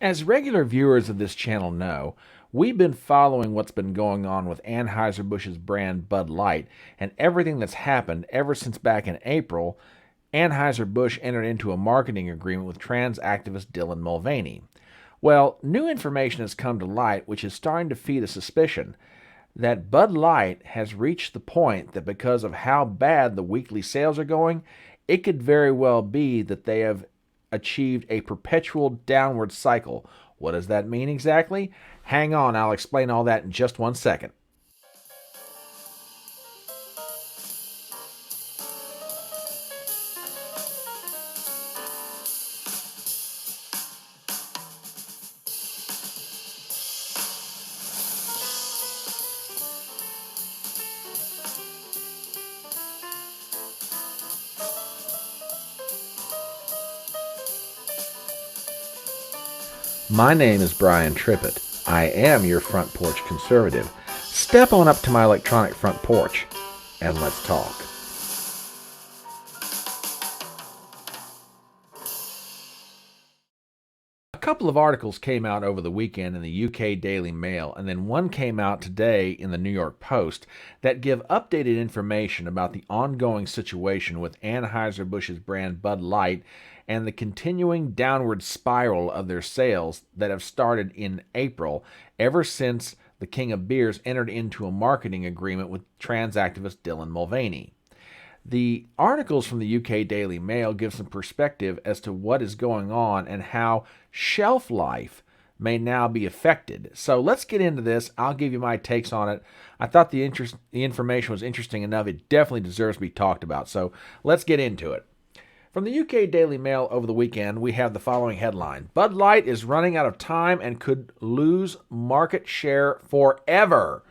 As regular viewers of this channel know, we've been following what's been going on with Anheuser-Busch's brand Bud Light and everything that's happened ever since back in April. Anheuser-Busch entered into a marketing agreement with trans activist Dylan Mulvaney. Well, new information has come to light which is starting to feed a suspicion that Bud Light has reached the point that because of how bad the weekly sales are going, it could very well be that they have achieved a perpetual downward cycle. What does that mean exactly? Hang on, I'll explain all that in just 1 second. My name is Brian Trippett. I am your front porch conservative. Step on up to my electronic front porch and let's talk. A couple of articles came out over the weekend in the UK Daily Mail, and then one came out today in the New York Post that give updated information about the ongoing situation with Anheuser-Busch's brand Bud Light and the continuing downward spiral of their sales that have started in April ever since the King of Beers entered into a marketing agreement with trans activist Dylan Mulvaney. The articles from the UK Daily Mail give some perspective as to what is going on and how shelf life may now be affected. So let's get into this. I'll give you my takes on it. I thought the information was interesting enough. It definitely deserves to be talked about. So let's get into it. From the UK Daily Mail over the weekend, we have the following headline: Bud Light is running out of time and could lose market share forever.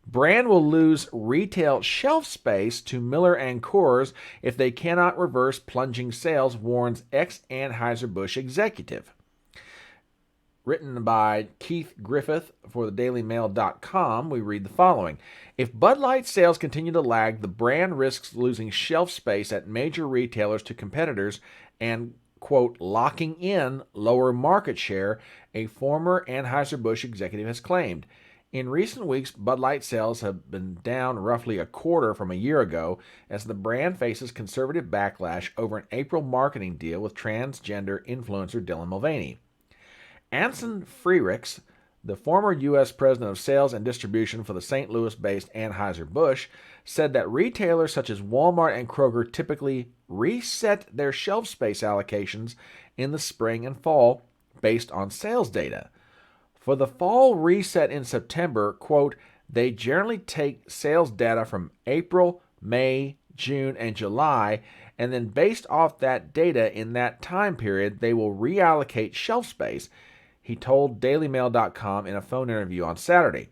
Brand will lose retail shelf space to Miller and Coors if they cannot reverse plunging sales, warns ex-Anheuser-Busch executive. Written by Keith Griffith for the DailyMail.com, we read the following. If Bud Light sales continue to lag, the brand risks losing shelf space at major retailers to competitors and, quote, locking in lower market share, a former Anheuser-Busch executive has claimed. In recent weeks, Bud Light sales have been down roughly a quarter from a year ago as the brand faces conservative backlash over an April marketing deal with transgender influencer Dylan Mulvaney. Anson Freirich, the former U.S. president of sales and distribution for the St. Louis-based Anheuser-Busch, said that retailers such as Walmart and Kroger typically reset their shelf space allocations in the spring and fall based on sales data. For the fall reset in September, quote, they generally take sales data from April, May, June, and July, and then based off that data in that time period, they will reallocate shelf space, he told DailyMail.com in a phone interview on Saturday.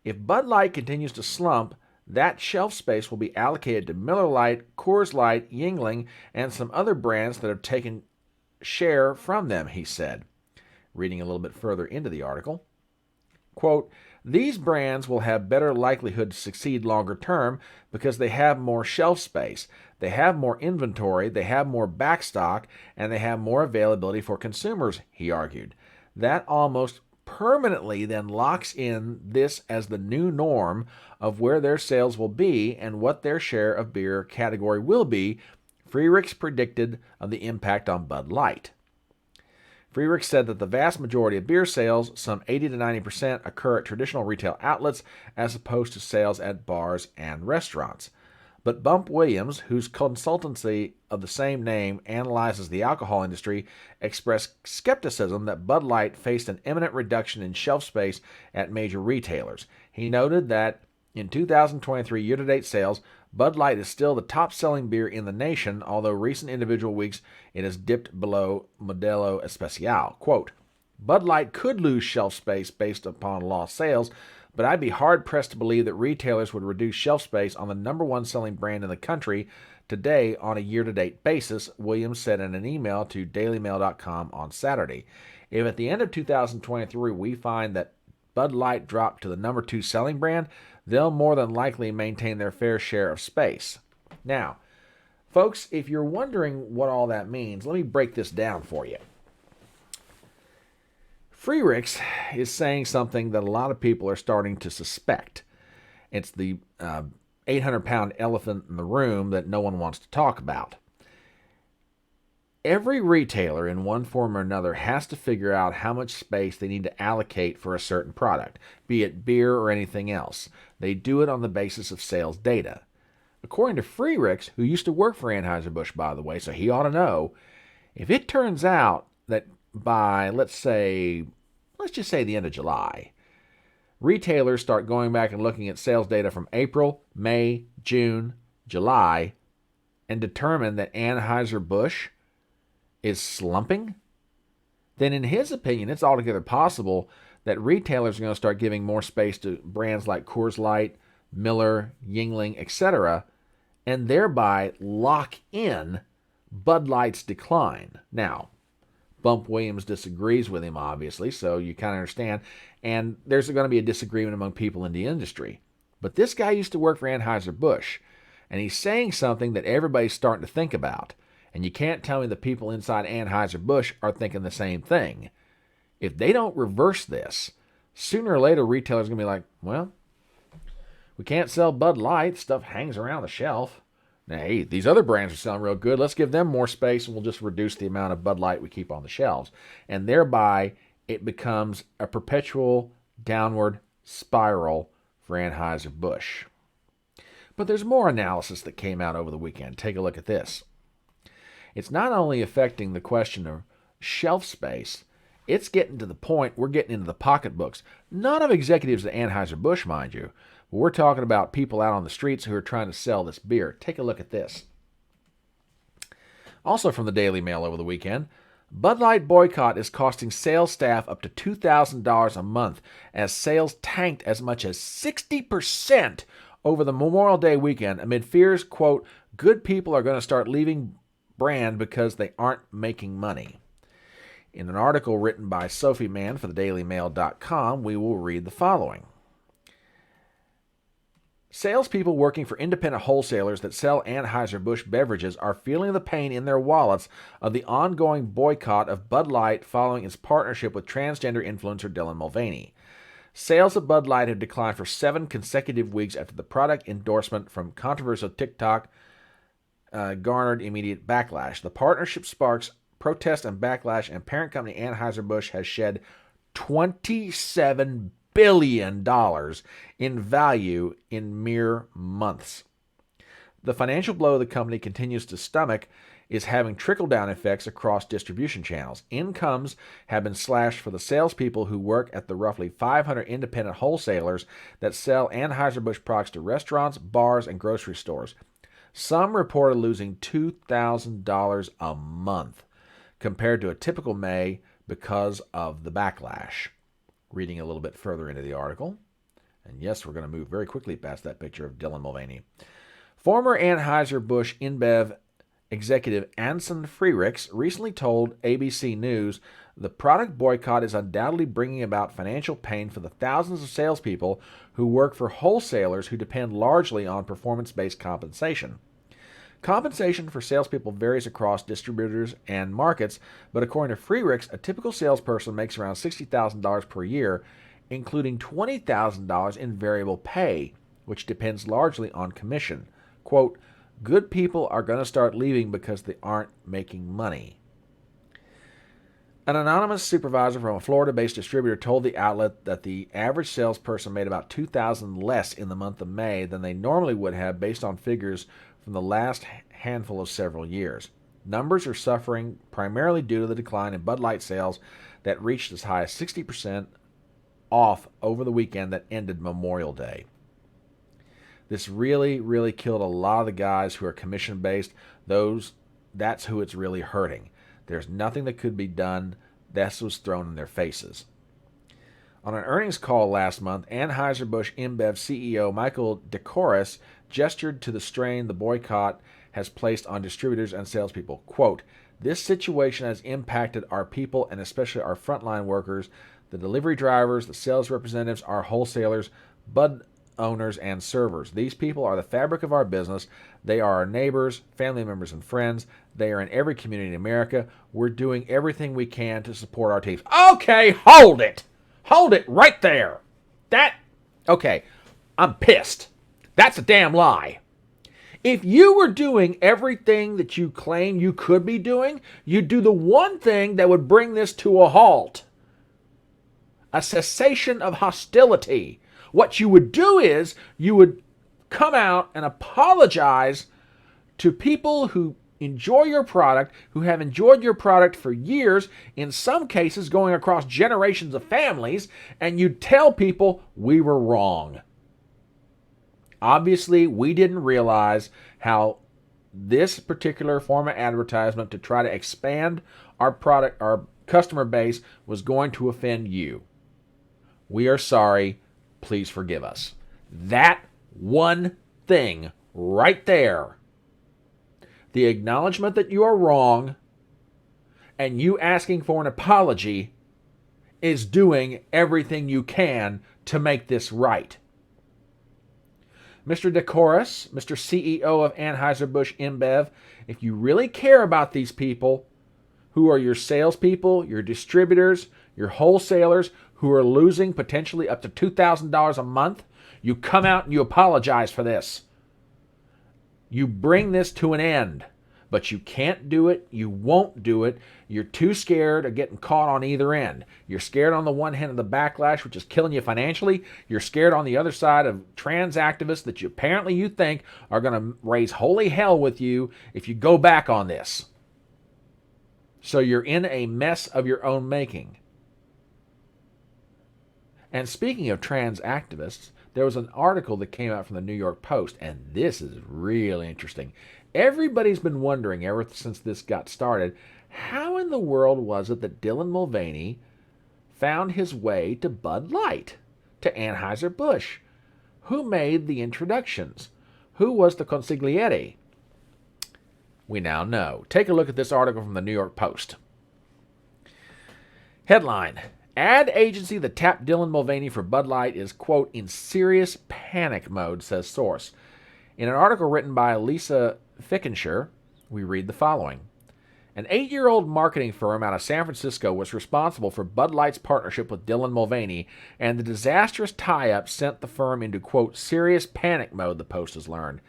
If Bud Light continues to slump, that shelf space will be allocated to Miller Lite, Coors Light, Yuengling, and some other brands that have taken share from them, he said. Reading a little bit further into the article, quote, these brands will have better likelihood to succeed longer term because they have more shelf space, they have more inventory, they have more backstock, and they have more availability for consumers, he argued. That almost permanently then locks in this as the new norm of where their sales will be and what their share of beer category will be, Freirich predicted of the impact on Bud Light. Freirich said that the vast majority of beer sales, some 80 to 90%, occur at traditional retail outlets as opposed to sales at bars and restaurants. But Bump Williams, whose consultancy of the same name analyzes the alcohol industry, expressed skepticism that Bud Light faced an imminent reduction in shelf space at major retailers. He noted that in 2023 year-to-date sales, Bud Light is still the top-selling beer in the nation, although recent individual weeks it has dipped below Modelo Especial. Quote, Bud Light could lose shelf space based upon lost sales, but I'd be hard-pressed to believe that retailers would reduce shelf space on the number one selling brand in the country today on a year-to-date basis, Williams said in an email to DailyMail.com on Saturday. If at the end of 2023 we find that Bud Light dropped to the number two selling brand, they'll more than likely maintain their fair share of space. Now, folks, if you're wondering what all that means, let me break this down for you. Freerix is saying something that a lot of people are starting to suspect. It's the 800-pound elephant in the room that no one wants to talk about. Every retailer in one form or another has to figure out how much space they need to allocate for a certain product, be it beer or anything else. They do it on the basis of sales data. According to Freerix, who used to work for Anheuser-Busch, by the way, so he ought to know, if it turns out that by, let's just say the end of July, retailers start going back and looking at sales data from April, May, June, July, and determine that Anheuser-Busch is slumping, then in his opinion, it's altogether possible that retailers are going to start giving more space to brands like Coors Light, Miller, Yuengling, etc., and thereby lock in Bud Light's decline. Now, Bump Williams disagrees with him, obviously, so you kind of understand, and there's going to be a disagreement among people in the industry. But this guy used to work for Anheuser-Busch, and he's saying something that everybody's starting to think about. And you can't tell me the people inside Anheuser-Busch are thinking the same thing. If they don't reverse this, sooner or later retailers are going to be like, well, we can't sell Bud Light. Stuff hangs around the shelf. Now, hey, these other brands are selling real good. Let's give them more space and we'll just reduce the amount of Bud Light we keep on the shelves. And thereby, it becomes a perpetual downward spiral for Anheuser-Busch. But there's more analysis that came out over the weekend. Take a look at this. It's not only affecting the question of shelf space, it's getting to the point we're getting into the pocketbooks. Not of executives at Anheuser-Busch, mind you, but we're talking about people out on the streets who are trying to sell this beer. Take a look at this. Also from the Daily Mail over the weekend, Bud Light boycott is costing sales staff up to $2,000 a month as sales tanked as much as 60% over the Memorial Day weekend amid fears, quote, good people are going to start leaving brand because they aren't making money. In an article written by Sophie Mann for thedailymail.com, we will read the following. Salespeople working for independent wholesalers that sell Anheuser-Busch beverages are feeling the pain in their wallets of the ongoing boycott of Bud Light following its partnership with transgender influencer Dylan Mulvaney. Sales of Bud Light have declined for 7 consecutive weeks after the product endorsement from controversial TikTok garnered immediate backlash. The partnership sparks protest and backlash, and parent company Anheuser-Busch has shed $27 billion in value in mere months. The financial blow the company continues to stomach is having trickle-down effects across distribution channels. Incomes have been slashed for the salespeople who work at the roughly 500 independent wholesalers that sell Anheuser-Busch products to restaurants, bars, and grocery stores. Some reported losing $2,000 a month compared to a typical May because of the backlash. Reading a little bit further into the article. And yes, we're going to move very quickly past that picture of Dylan Mulvaney. Former Anheuser-Busch InBev executive Anson Freerix recently told ABC News the product boycott is undoubtedly bringing about financial pain for the thousands of salespeople who work for wholesalers who depend largely on performance-based compensation. Compensation for salespeople varies across distributors and markets, but according to Freerix, a typical salesperson makes around $60,000 per year, including $20,000 in variable pay, which depends largely on commission. Quote, good people are going to start leaving because they aren't making money. An anonymous supervisor from a Florida-based distributor told the outlet that the average salesperson made about $2,000 less in the month of May than they normally would have based on figures from the last handful of several years. Numbers are suffering primarily due to the decline in Bud Light sales that reached as high as 60% off over the weekend that ended Memorial Day. This really killed a lot of the guys who are commission-based. That's who it's really hurting. There's nothing that could be done. This was thrown in their faces. On an earnings call last month, Anheuser-Busch InBev CEO Michael Decoris gestured to the strain the boycott has placed on distributors and salespeople. Quote, this situation has impacted our people and especially our frontline workers, the delivery drivers, the sales representatives, our wholesalers. Bud owners, and servers. These people are the fabric of our business. They are our neighbors, family members, and friends. They are in every community in America. We're doing everything we can to support our teams. Okay, hold it. Hold it right there. Okay, I'm pissed. That's a damn lie. If you were doing everything that you claim you could be doing, you'd do the one thing that would bring this to a halt. A cessation of hostility. What you would do is you would come out and apologize to people who enjoy your product, who have enjoyed your product for years, in some cases going across generations of families, and you'd tell people we were wrong. Obviously, we didn't realize how this particular form of advertisement to try to expand our product, our customer base, was going to offend you. We are sorry. Please forgive us. That one thing right there, the acknowledgement that you are wrong and you asking for an apology, is doing everything you can to make this right. Mr. Decorus, Mr. CEO of Anheuser-Busch InBev, if you really care about these people who are your salespeople, your distributors, your wholesalers who are losing potentially up to $2,000 a month, you come out and you apologize for this. You bring this to an end. But you can't do it. You won't do it. You're too scared of getting caught on either end. You're scared on the one hand of the backlash, which is killing you financially. You're scared on the other side of trans activists that you think are going to raise holy hell with you if you go back on this. So you're in a mess of your own making. And speaking of trans activists, there was an article that came out from the New York Post, and this is really interesting. Everybody's been wondering ever since this got started, how in the world was it that Dylan Mulvaney found his way to Bud Light, to Anheuser-Busch? Who made the introductions? Who was the consigliere? We now know. Take a look at this article from the New York Post. Headline: Ad agency that tapped Dylan Mulvaney for Bud Light is, quote, in serious panic mode, says source. In an article written by Lisa Fickenshire, we read the following. An 8-year-old marketing firm out of San Francisco was responsible for Bud Light's partnership with Dylan Mulvaney, and the disastrous tie-up sent the firm into, quote, serious panic mode, the Post has learned.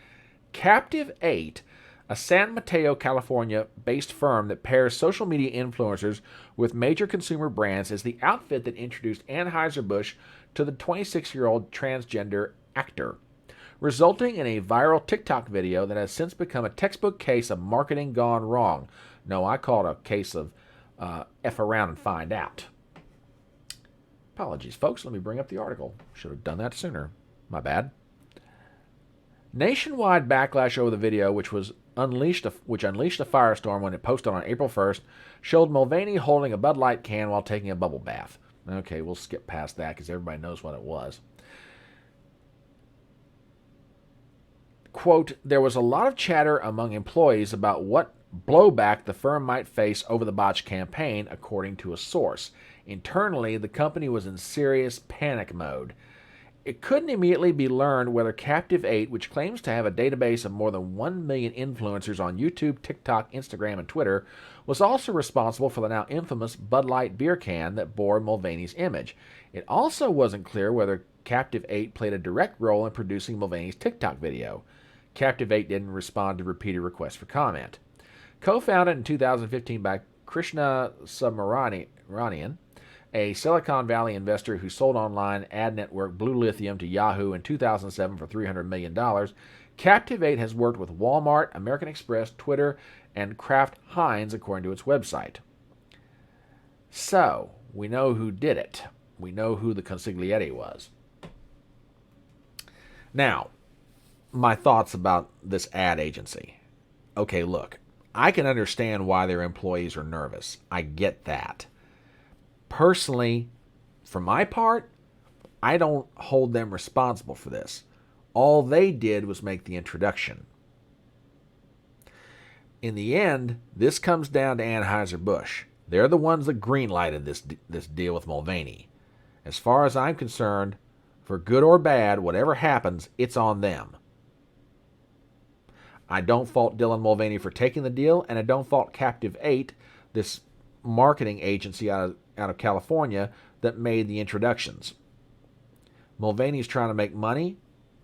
Captive 8, a San Mateo, California-based firm that pairs social media influencers with major consumer brands, is the outfit that introduced Anheuser-Busch to the 26-year-old transgender actor, resulting in a viral TikTok video that has since become a textbook case of marketing gone wrong. No, I call it a case of F around and find out. Apologies, folks. Let me bring up the article. Should have done that sooner. My bad. Nationwide backlash over the video, which unleashed a firestorm when it posted on April 1st, showed Mulvaney holding a Bud Light can while taking a bubble bath. Okay, we'll skip past that because everybody knows what it was. Quote, there was a lot of chatter among employees about what blowback the firm might face over the botched campaign, according to a source. Internally, the company was in serious panic mode. It couldn't immediately be learned whether Captive 8, which claims to have a database of more than 1 million influencers on YouTube, TikTok, Instagram, and Twitter, was also responsible for the now infamous Bud Light beer can that bore Mulvaney's image. It also wasn't clear whether Captive 8 played a direct role in producing Mulvaney's TikTok video. Captive 8 didn't respond to repeated requests for comment. Co-founded in 2015 by Krishna Subramanian, a Silicon Valley investor who sold online ad network Blue Lithium to Yahoo in 2007 for $300 million, Captive 8 has worked with Walmart, American Express, Twitter, and Kraft Heinz, according to its website. So, we know who did it. We know who the consigliere was. Now, my thoughts about this ad agency. Okay, look, I can understand why their employees are nervous. I get that. Personally, for my part, I don't hold them responsible for this. All they did was make the introduction. In the end, this comes down to Anheuser-Busch. They're the ones that greenlighted this deal with Mulvaney. As far as I'm concerned, For good or bad, whatever happens, it's on them. I don't fault Dylan Mulvaney for taking the deal, and I don't fault Captive 8, this marketing agency out of California that made the introductions. Mulvaney's trying to make money.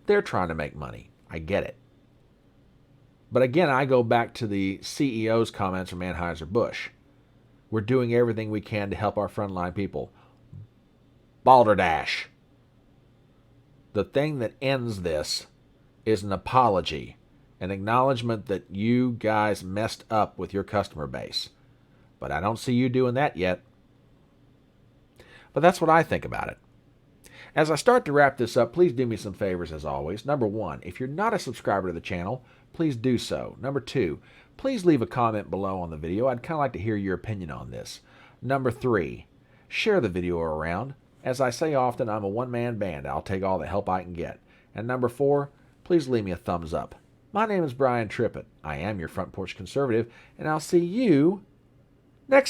They're trying to make money. I get it. But again, I go back to the CEO's comments from Anheuser-Busch. We're doing everything we can to help our frontline people. Balderdash. The thing that ends this is an apology, an acknowledgement that you guys messed up with your customer base. But I don't see you doing that yet. But that's what I think about it. As I start to wrap this up, please do me some favors as always. Number 1, if you're not a subscriber to the channel, please do so. Number 2, please leave a comment below on the video. I'd kind of like to hear your opinion on this. Number 3, share the video around. As I say often, I'm a one-man band. I'll take all the help I can get. And number 4, please leave me a thumbs up. My name is Brian Trippett. I am your Front Porch Conservative, and I'll see you next time.